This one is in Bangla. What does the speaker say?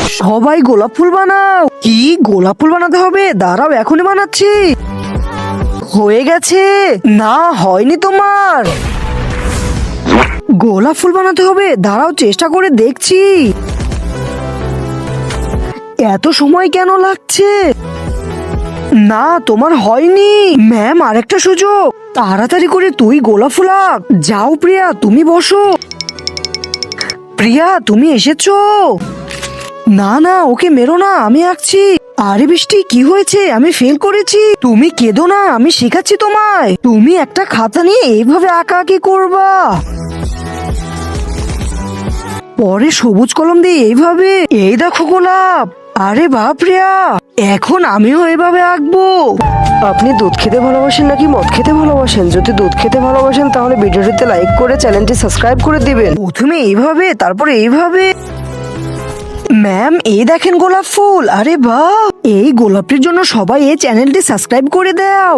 সবাই গোলাপ ফুল বানাও। কি গোলাপ ফুল বানাতে হবে? দাঁড়াও, এখনই বানাচ্ছি। হয়ে গেছে। না, হয়নি তোমার। গোলাপ ফুল বানাতে হবে, দাঁড়াও চেষ্টা করে দেখছি। এত সময় কেন লাগছে? না, তোমার হয়নি। ম্যাম, আরেকটা সুযোগ। তাড়াতাড়ি করে তুই গোলাপ ফুল আঁক। যাও প্রিয়া, তুমি বসো। প্রিয়া, তুমি এসেছো? না না, ওকে মেরো না, আমি আঁকছি। আরে বৃষ্টি, কি হয়েছে? আমি ফেল করেছি। তুমি কেঁদো না, আমি শেখাচ্ছি তোমায়। তুমি একটা খাতা নিয়ে এইভাবে আঁকাআঁকি করবা, পরে সবুজ কলম দিয়ে এইভাবে। এই দেখো গোলাপ। আরে বাহ প্রিয়া, এখন আমিও এভাবে আঁকবো। আপনি দুধ খেতে ভালোবাসেন নাকি মদ খেতে ভালোবাসেন? যদি দুধ খেতে ভালোবাসেন তাহলে ভিডিওটিতে লাইক করে চ্যানেলটি সাবস্ক্রাইব করে দিবেন। প্রথমে এইভাবে, তারপরে এইভাবে। ম্যাম, এই দেখেন গোলাপ ফুল। আরে বাহ, এই গোলাপটির জন্য সবাই এই চ্যানেলটি সাবস্ক্রাইব করে দাও।